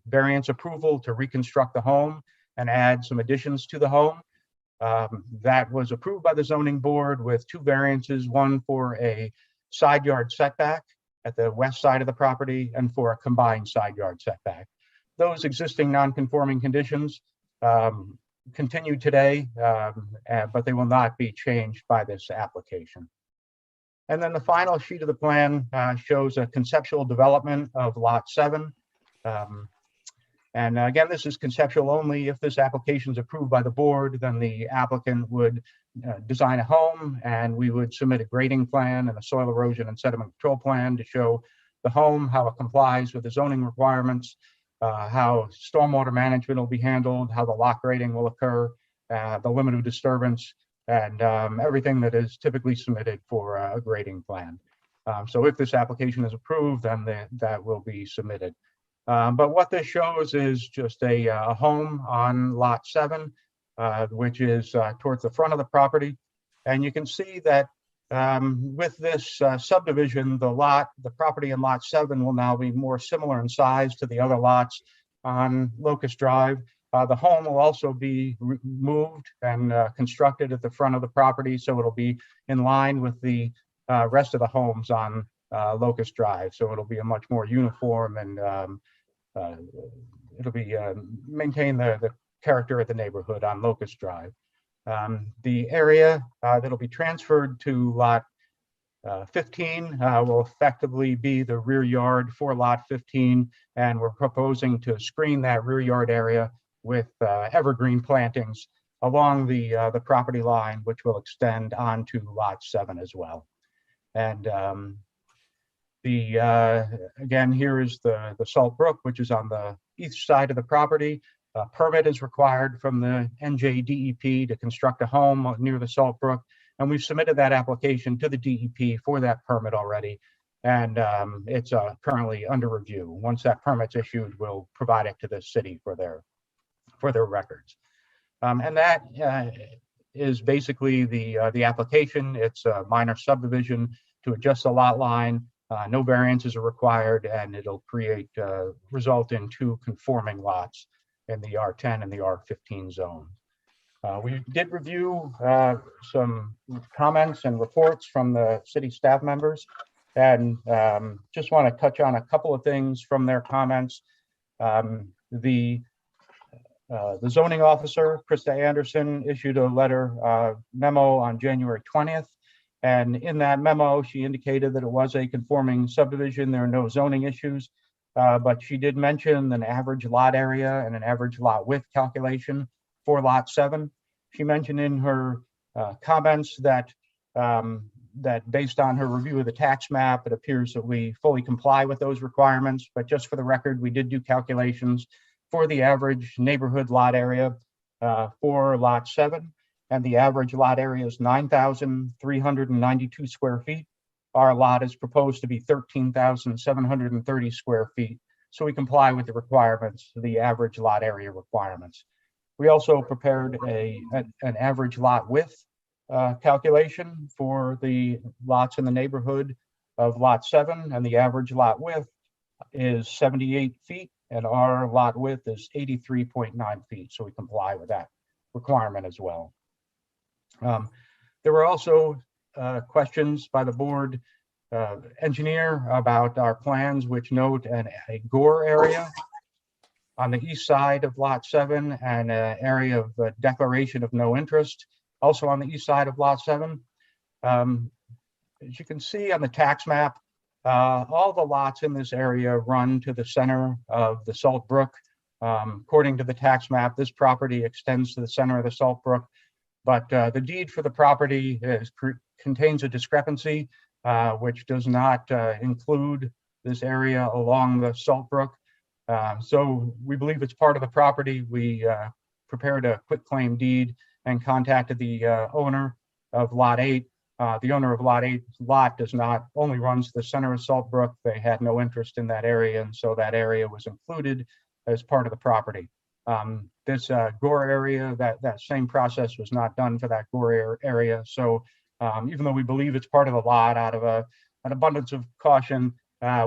variance approval to reconstruct the home and add some additions to the home. That was approved by the zoning board with 2 variances, one for a side yard setback at the west side of the property and for a combined side yard setback. Those existing non-conforming conditions continue today, but they will not be changed by this application. And then the final sheet of the plan shows a conceptual development of Lot 7. And again, this is conceptual only. If this application is approved by the board, then the applicant would design a home, and we would submit a grading plan and a soil erosion and sediment control plan to show the home, how it complies with the zoning requirements, how stormwater management will be handled, how the lot grading will occur, the limit of disturbance, and everything that is typically submitted for a grading plan. So if this application is approved, then that will be submitted. But what this shows is just a home on Lot 7, which is towards the front of the property. And you can see that with this subdivision, the property in Lot 7 will now be more similar in size to the other lots on Locust Drive. The home will also be moved and constructed at the front of the property, so it'll be in line with the rest of the homes on Locust Drive. So it'll be a much more uniform, and it'll be maintain the character of the neighborhood on Locust Drive. The area that'll be transferred to Lot 15 will effectively be the rear yard for Lot 15, and we're proposing to screen that rear yard area with evergreen plantings along the property line, which will extend onto Lot 7 as well. And again, here is the Salt Brook, which is on the east side of the property. A permit is required from the NJDEP to construct a home near the Salt Brook, and we've submitted that application to the DEP for that permit already, and it's currently under review. Once that permit's issued, we'll provide it to the city for their records. And that is basically the application. It's a minor subdivision to adjust the lot line. No variances are required, and it'll result in 2 conforming lots in the R10 and the R15 zone. We did review some comments and reports from the city staff members, and just want to touch on a couple of things from their comments. The zoning officer, Krista Anderson, issued a memo on January 20th. And in that memo, she indicated that it was a conforming subdivision. There are no zoning issues, but she did mention an average lot area and an average lot width calculation for Lot 7. She mentioned in her comments that based on her review of the tax map, it appears that we fully comply with those requirements. But just for the record, we did do calculations for the average neighborhood lot area for Lot 7. And the average lot area is 9,392 square feet. Our lot is proposed to be 13,730 square feet. So we comply with the requirements, the average lot area requirements. We also prepared an average lot width calculation for the lots in the neighborhood of Lot 7, and the average lot width is 78 feet, and our lot width is 83.9 feet. So we comply with that requirement as well. There were also questions by the board engineer about our plans, which note a gore area on the east side of Lot 7 and an area of declaration of no interest also on the east side of Lot 7. As you can see on the tax map, all the lots in this area run to the center of the Salt Brook. According to the tax map, this property extends to the center of the Salt Brook. But the deed for the property contains a discrepancy, which does not include this area along the Salt Brook. So we believe it's part of the property. We prepared a quitclaim deed and contacted the owner of Lot 8. The owner of Lot 8 lot does not only runs the center of Salt Brook. They had no interest in that area, and so that area was included as part of the property. This gore area, that same process was not done for that gore area. So even though we believe it's part of the lot, out of an abundance of caution,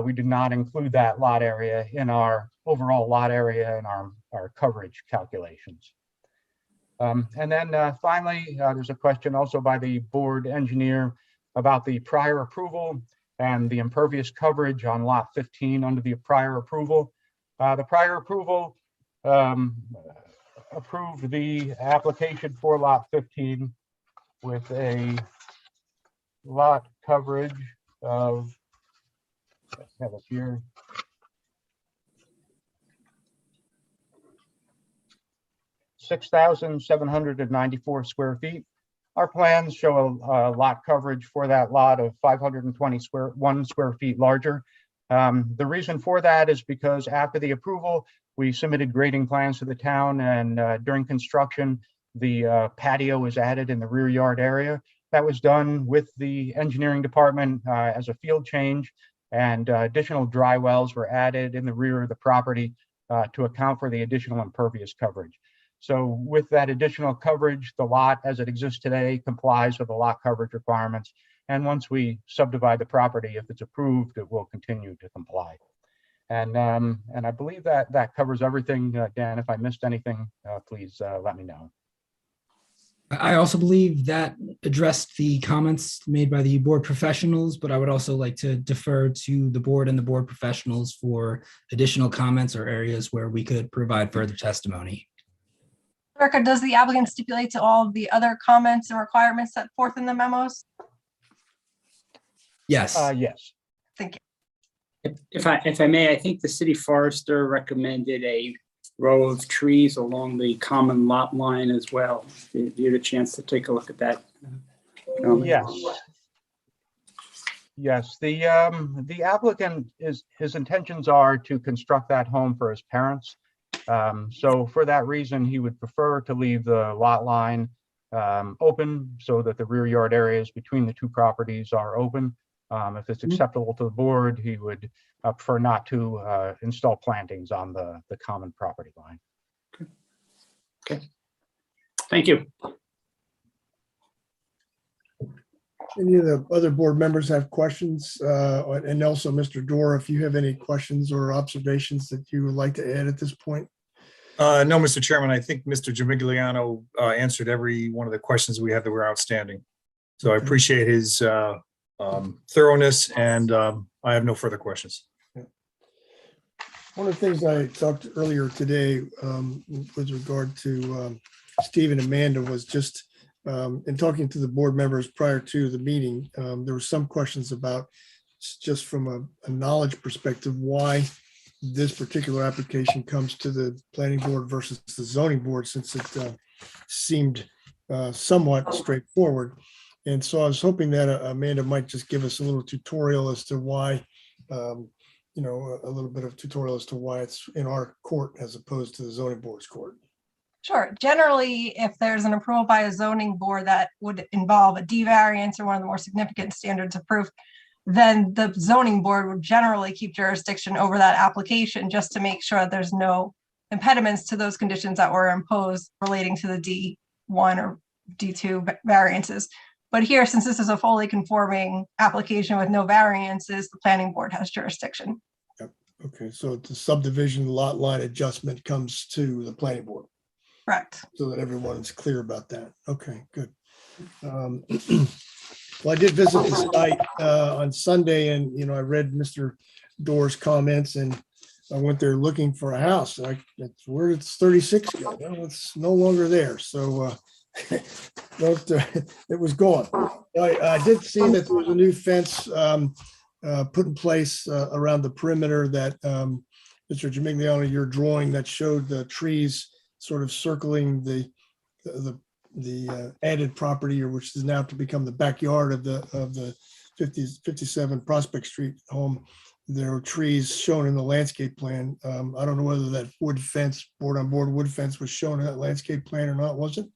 we did not include that lot area in our overall lot area and our coverage calculations. And then finally, there's a question also by the board engineer about the prior approval and the impervious coverage on Lot 15 under the prior approval. The prior approval approved the application for lot 15 with a lot coverage of, I have it here, 6,794 square feet. Our plans show a lot coverage for that lot of 520 square feet larger. The reason for that is because after the approval, we submitted grading plans to the town, and during construction, the patio was added in the rear yard area. That was done with the engineering department as a field change, and additional dry wells were added in the rear of the property to account for the additional impervious coverage. So with that additional coverage, the lot as it exists today complies with the lot coverage requirements. And once we subdivide the property, if it's approved, it will continue to comply. And I believe that covers everything. Dan, if I missed anything, please let me know. I also believe that addressed the comments made by the board professionals, but I would also like to defer to the board and the board professionals for additional comments or areas where we could provide further testimony. Rebecca, does the applicant stipulate to all of the other comments and requirements set forth in the memos? Yes. Yes. Thank you. If I may, I think the city forester recommended a row of trees along the common lot line as well. If you had a chance to take a look at that. Yes. Yes, the applicant his intentions are to construct that home for his parents. So for that reason, he would prefer to leave the lot line open so that the rear yard areas between the two properties are open. If it's acceptable to the board, he would prefer not to install plantings on the common property line. Okay. Thank you. Any of the other board members have questions? And also, Mr. Dorr, if you have any questions or observations that you would like to add at this point? No, Mr. Chairman, I think Mr. Gimigliano answered every one of the questions we had that were outstanding. So I appreciate his thoroughness, and I have no further questions. One of the things I talked earlier today with regard to Steve and Amanda was just in talking to the board members prior to the meeting, there were some questions about just from a knowledge perspective, why this particular application comes to the planning board versus the zoning board, since it seemed somewhat straightforward. And so I was hoping that Amanda might just give us a little tutorial as to why, a little bit of tutorial as to why it's in our court as opposed to the zoning board's court. Sure. Generally, if there's an approval by a zoning board that would involve a D variance or one of the more significant standards of proof, then the zoning board would generally keep jurisdiction over that application just to make sure that there's no impediments to those conditions that were imposed relating to the D1 or D2 variances. But here, since this is a fully conforming application with no variances, the planning board has jurisdiction. Yep. Okay, so the subdivision lot line adjustment comes to the planning board. Correct. So that everyone is clear about that. Okay, good. Well, I did visit the site on Sunday, and I read Mr. Dorr's comments, and I went there looking for a house. That's where it's 36 go. Well, it's no longer there. So it was gone. I did see that there was a new fence put in place around the perimeter that Mr. Gimigliano, your drawing that showed the trees sort of circling the added property, or which is now to become the backyard of the 57 Prospect Street home. There are trees shown in the landscape plan. I don't know whether that wood fence, board-on-board wood fence, was shown in that landscape plan or not, was it?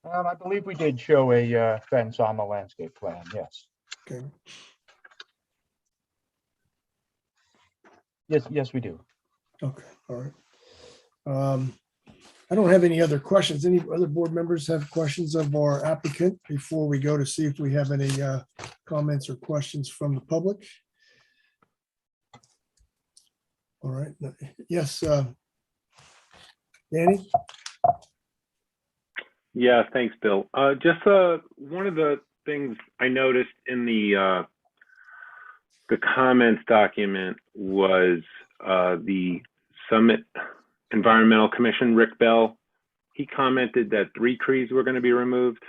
I believe we did show a fence on the landscape plan, yes. Okay. Yes, we do. Okay, all right. I don't have any other questions. Any other board members have questions of our applicant before we go to see if we have any comments or questions from the public? All right. Yes, Danny? Yeah, thanks, Bill. Just one of the things I noticed in the comments document was the Environmental Commission, Rick Bell, he commented that 3 trees were going to be removed.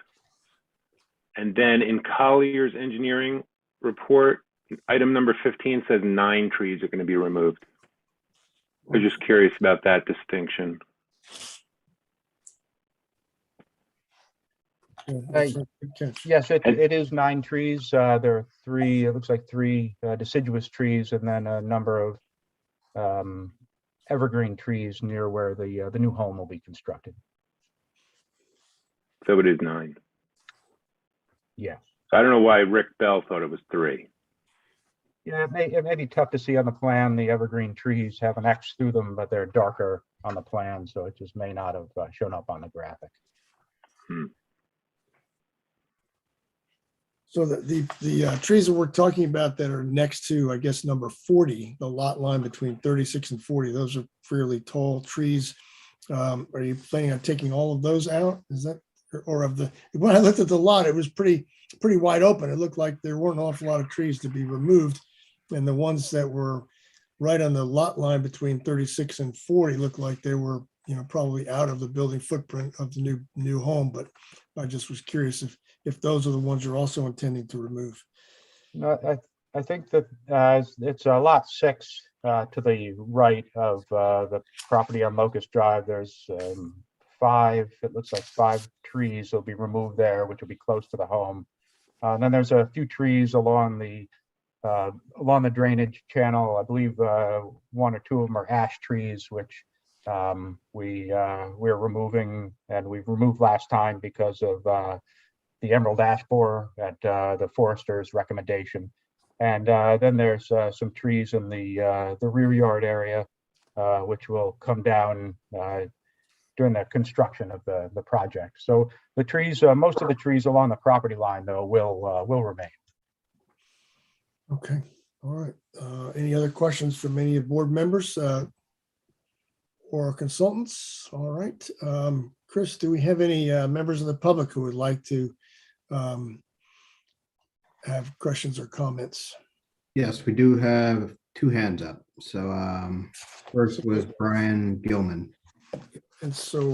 And then in Collier's engineering report, item number 15 says 9 trees are going to be removed. We're just curious about that distinction. Yes, it is 9 trees. There are 3, it looks like 3 deciduous trees and then a number of evergreen trees near where the new home will be constructed. So it is 9. Yeah. I don't know why Rick Bell thought it was 3. Yeah, it may be tough to see on the plan. The evergreen trees have an X through them, but they're darker on the plan, so it just may not have shown up on the graphic. So the trees that we're talking about that are next to, I guess, number 40, the lot line between 36 and 40, those are fairly tall trees. Are you planning on taking all of those out? Is that, or of the, when I looked at the lot, it was pretty wide open. It looked like there weren't an awful lot of trees to be removed. And the ones that were right on the lot line between 36 and 40 looked like they were, probably out of the building footprint of the new home. But I just was curious if those are the ones you're also intending to remove. No, I think that it's lot 6 to the right of the property on Locust Drive. There's 5, it looks like 5 trees will be removed there, which will be close to the home. And then there's a few trees along the drainage channel. I believe 1 or 2 of them are ash trees, which we're removing, and we've removed last time because of the emerald ash borer at the forester's recommendation. And then there's some trees in the rear yard area, which will come down during the construction of the project. So the trees, most of the trees along the property line, though, will remain. Okay, all right. Any other questions from any of board members or consultants? All right. Chris, do we have any members of the public who would like to have questions or comments? Yes, we do have 2 hands up. So first was Brian Gilman. And so,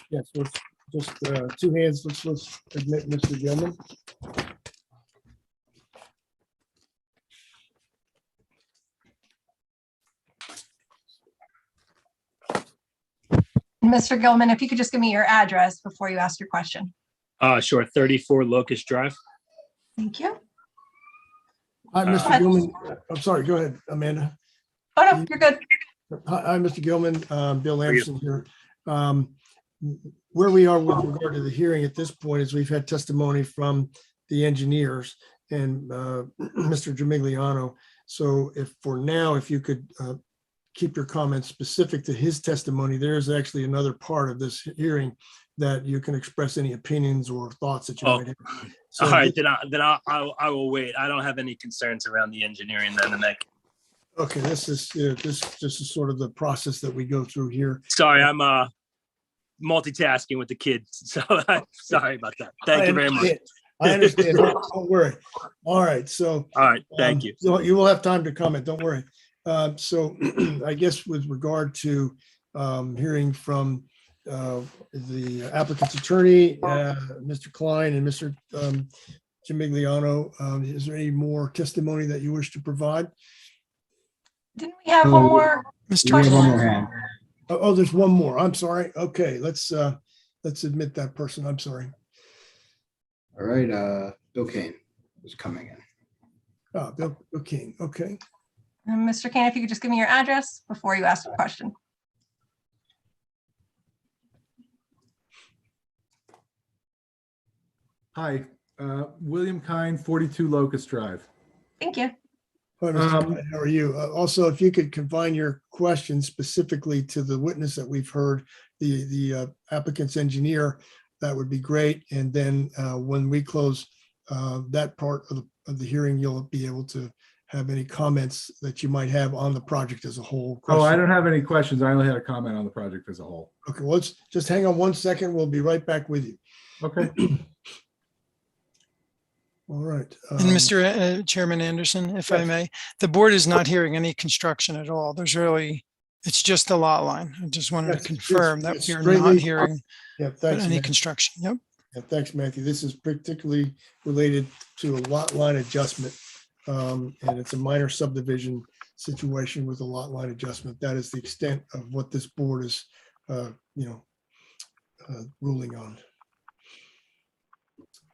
yes, let's just 2 hands. Let's admit Mr. Gilman. Mr. Gilman, if you could just give me your address before you ask your question. Sure. 34 Locust Drive. Thank you. Hi, Mr. Gilman. I'm sorry. Go ahead, Amanda. Oh, no, you're good. Hi, Mr. Gilman. Bill Anderson here. Where we are with regard to the hearing at this point is we've had testimony from the engineers and Mr. Gimigliano. So if you could keep your comments specific to his testimony, there's actually another part of this hearing that you can express any opinions or thoughts that you might have. So all right, then I will wait. I don't have any concerns around the engineering then to make. Okay, this is sort of the process that we go through here. Sorry, I'm multitasking with the kids, so sorry about that. Thank you very much. I understand. Don't worry. All right, so. All right, thank you. So you will have time to comment. Don't worry. So I guess with regard to hearing from the applicant's attorney, Mr. Klein and Mr. Gimigliano, is there any more testimony that you wish to provide? Didn't we have one more question? Oh, there's one more. I'm sorry. Okay, let's admit that person. I'm sorry. All right, Bill Kane is coming in. Oh, Bill Kane. Okay. And Mr. Kane, if you could just give me your address before you ask a question. Hi, William Kine, 42 Locust Drive. Thank you. Hi, Mr. Kine, how are you? Also, if you could confine your questions specifically to the witness that we've heard, the applicant's engineer, that would be great. And then when we close that part of the hearing, you'll be able to have any comments that you might have on the project as a whole. Oh, I don't have any questions. I only had a comment on the project as a whole. Okay, well, let's just hang on 1 second. We'll be right back with you. Okay. All right. And Mr. Chairman Anderson, if I may, the board is not hearing any construction at all. There's really, It's just the lot line. I just wanted Yes, to confirm that it's we are straightly- not hearing Yeah, thanks, any Matthew. construction. Yep. Yeah, thanks, Matthew. This is particularly related to a lot line adjustment. And it's a minor subdivision situation with a lot line adjustment. That is the extent of what this board is, ruling on.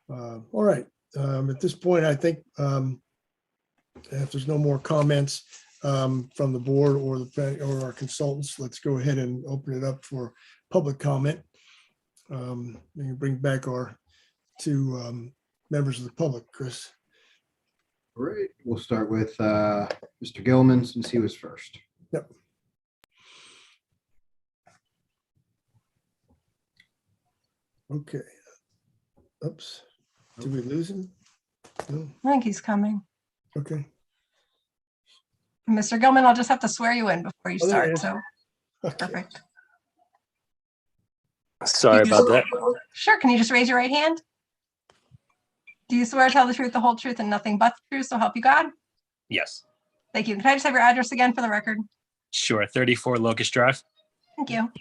All right. At this point, I think if there's no more comments from the board or our consultants, let's go ahead and open it up for public comment. We can bring back our two members of the public, Chris. All right, we'll start with Mr. Gilman since he was first. Yep. Okay. Oops. Did we lose him? No. I think he's coming. Okay. Mr. Gilman, I'll just have to swear you in before you Oh, there he start, is. so Okay. perfect. Sorry about that. Sure, can you just raise your right hand? Do you swear to tell the truth, the whole truth, and nothing but the truth, so help you God? Yes, Thank you. Can I just have your address again for the record? sure. 34 Locust Drive. Thank you.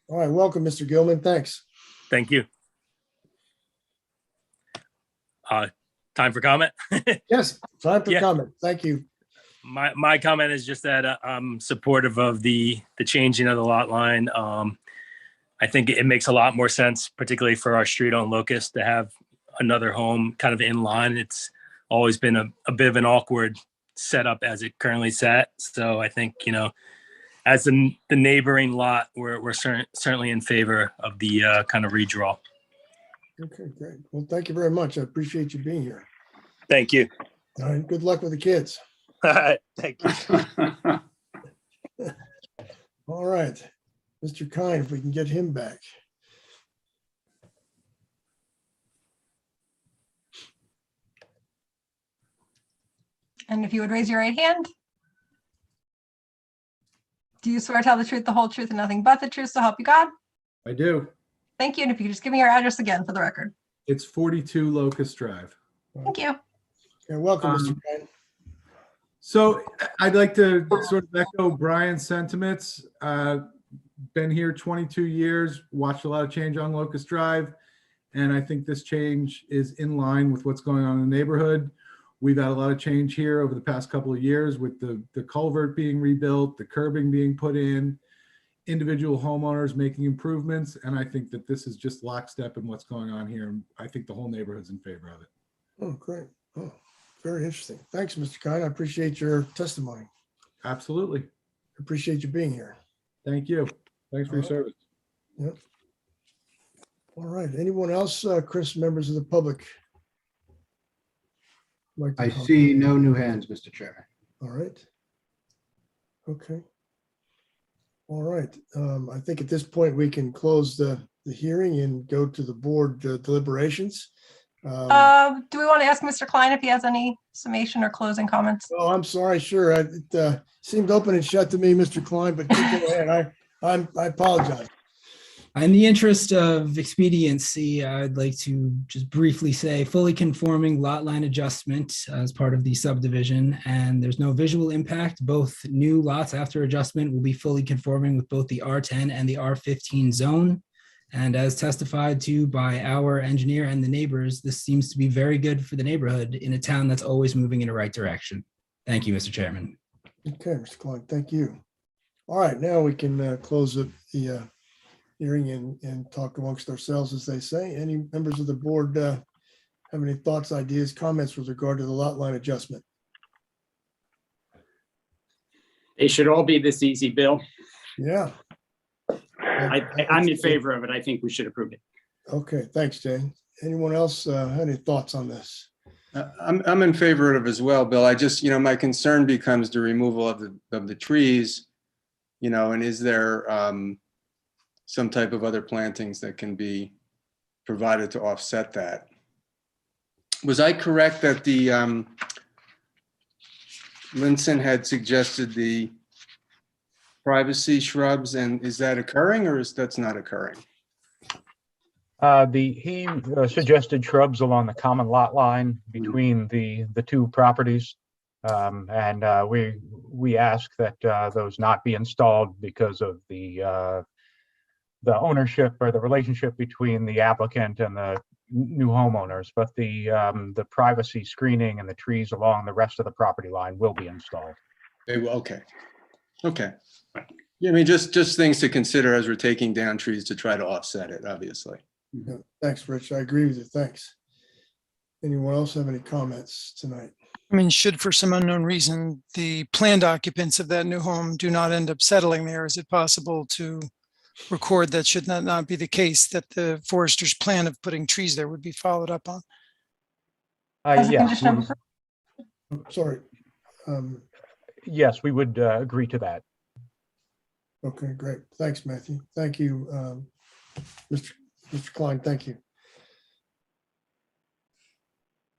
All right. Welcome, Mr. Gilman. Thanks. Thank you. Time for comment? Yes. Time for Yeah. comment. Thank you. My comment is just that I'm supportive of the changing of the lot line. I think it makes a lot more sense, particularly for our street on Locust, to have another home kind of in line. It's always been a bit of an awkward setup as it currently sat. So I think, as the neighboring lot, we're certainly in favor of the kind of redraw. Okay, great. Well, thank you very much. I appreciate you being here. Thank you. All right. Good luck with the kids. All right. Thank you. All right. Mr. Kine, if we can get him back. And if you would raise your right hand. Do you swear to tell the truth, the whole truth, and nothing but the truth, so help you God? I do. Thank you. And if you could just give me your address again for the record. It's 42 Locust Drive. Thank you. You're welcome, Mr. Kine. So I'd like to sort of echo Brian's sentiments. Been here 22 years, watched a lot of change on Locust Drive, and I think this change is in line with what's going on in the neighborhood. We've had a lot of change here over the past couple of years with the culvert being rebuilt, the curbing being put in, individual homeowners making improvements, and I think that this is just lockstep in what's going on here. And I think the whole neighborhood's in favor of it. Oh, great. Oh, very interesting. Thanks, Mr. Kine. I appreciate your testimony. Absolutely. Appreciate you being here. Thank you. Thanks for your service. Yep. All right. Anyone else, Chris, members of the public? Like to I comment? see no new hands, Mr. Chairman. All right. Okay. All right. I think at this point we can close the hearing and go to the board deliberations. Do we want to ask Mr. Klein if he has any summation or closing comments? Oh, I'm sorry. Sure. It seemed open and shut to me, Mr. Klein, but keep going ahead. I apologize. In the interest of expediency, I'd like to just briefly say fully conforming lot line adjustment as part of the subdivision, and there's no visual impact. Both new lots after adjustment will be fully conforming with both the R10 and the R15 zone. And as testified to by our engineer and the neighbors, this seems to be very good for the neighborhood in a town that's always moving in the right direction. Thank you, Mr. Chairman. Okay, Mr. Klein, thank you. All right, now we can close the hearing and talk amongst ourselves, as they say. Any members of the board have any thoughts, ideas, comments with regard to the lot line adjustment? They should all be this easy, Bill. Yeah. I'm in favor of it. I think we should approve it. Okay, thanks, Jane. Anyone else have any thoughts on this? I'm in favor of it as well, Bill. I just, my concern becomes the removal of the trees, and is there some type of other plantings that can be provided to offset that? Was I correct that the Linson had suggested the privacy shrubs, and is that occurring, or that's not occurring? He suggested shrubs along the common lot line between the two properties. And we ask that those not be installed because of the ownership or the relationship between the applicant and the new homeowners, but the privacy screening and the trees along the rest of the property line will be installed. They will, okay. Okay. Yeah, I mean, just things to consider as we're taking down trees to try to offset it, obviously. Yeah, thanks, Rich. I agree with you. Thanks. Anyone else have any comments tonight? I mean, should for some unknown reason, the planned occupants of that new home do not end up settling there, is it possible to record that should not be the case, that the forester's plan of putting trees there would be followed up on? As a Yeah, condition of approval? Sorry. yes, we would agree to that. Okay, great. Thanks, Matthew. Thank you, Mr. Klein. Thank you.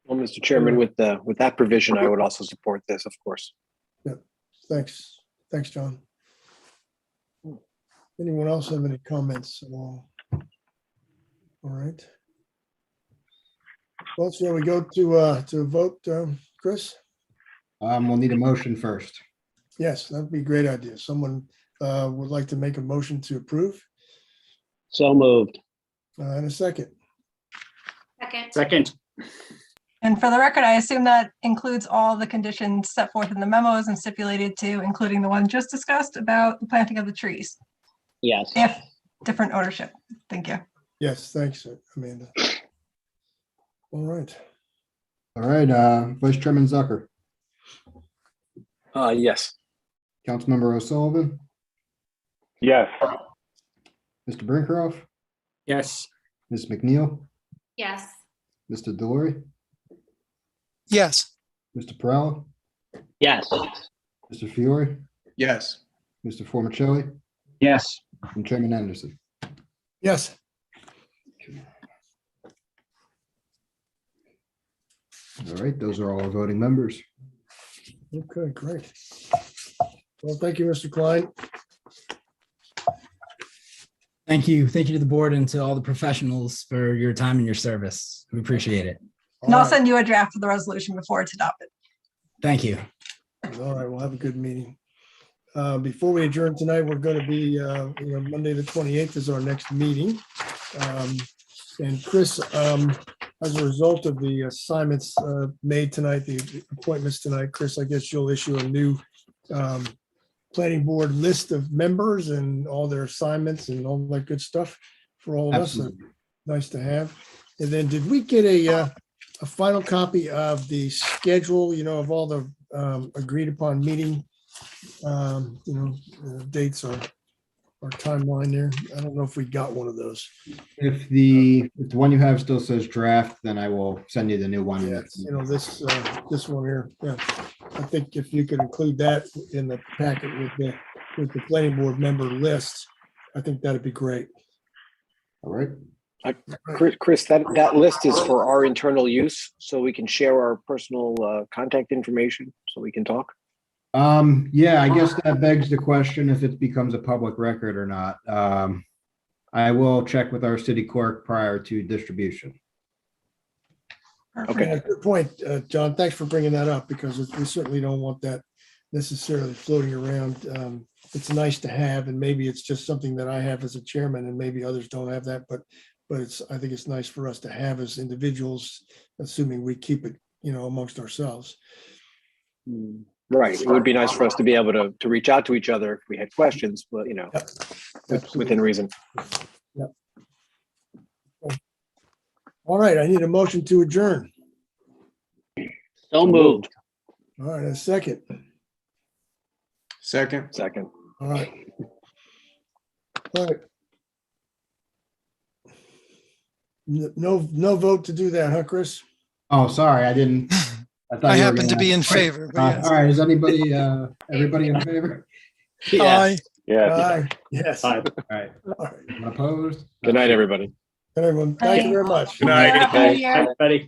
Well, Mr. Chairman, with that provision, I would also support this, of course. Yeah, thanks. Thanks, John. Anyone else have any comments at all? All right. Well, shall we go to a vote, Chris? We'll need a motion first. Yes, that'd be a great idea. Someone would like to make a motion to approve? So moved. And a second. Second. And for the record, I assume that includes all the conditions set forth in the memos and stipulated to, including the one just discussed about the planting of the trees, Yes. if different ownership. Thank you. Yes, thanks, Amanda. All right. All right, Vice Chairman Zucker, Yes. Councilmember O'Sullivan, Yes. Mr. Brinkhoff, Yes. Ms. McNeil, Yes. Mr. Delory, Yes. Mr. Perrella, Yes. Mr. Fiore, Yes. Mr. Formicelli, Yes. and Chairman Anderson. Yes. All right, those are all our voting members. Okay, great. Well, thank you, Mr. Klein. Thank you. Thank you to the board and to all the professionals for your time and your service. We appreciate it. And I'll All right. send you a draft of the resolution before it's adopted. Thank you. All right, we'll have a good meeting. Before we adjourn tonight, we're going to be, Monday, the 28th is our next meeting. And Chris, as a result of the assignments made tonight, the appointments tonight, Chris, I guess you'll issue a new planning board list of members and all their assignments and all that good stuff for all of us. Absolutely. Nice to have. And then did we get a final copy of the schedule, of all the agreed upon meeting, dates or timeline there? I don't know if we got one of those. If the one you have still says draft, then I will send you the new one. Yeah, this one here. Yeah, I think if you could include that in the packet with the planning board member list, I think that'd be great. All right. Chris, that list is for our internal use, so we can share our personal contact information, so we can talk. Yeah, I guess that begs the question if it becomes a public record or not. I will check with our city clerk prior to distribution. Okay. Yeah, good point, John. Thanks for bringing that up, because we certainly don't want that necessarily floating around. It's nice to have, and maybe it's just something that I have as a chairman, and maybe others don't have that, but I think it's nice for us to have as individuals, assuming we keep it, amongst ourselves. Right. It would be nice for us to be able to reach out to each other if we had questions, but within reason. Yep. All right, I need a motion to adjourn. So moved. All right, a second. Second. All right. All right. No vote to do that, huh, Chris? Oh, sorry, I didn't. thought I you were happen to gonna- be in favor. But yes. All right, is everybody in favor? Aye. Yes. Aye. Yes. All right. All right. Opposed? Good night, everybody. Everyone, thank you very much. Good night. Happy New Year. Everybody.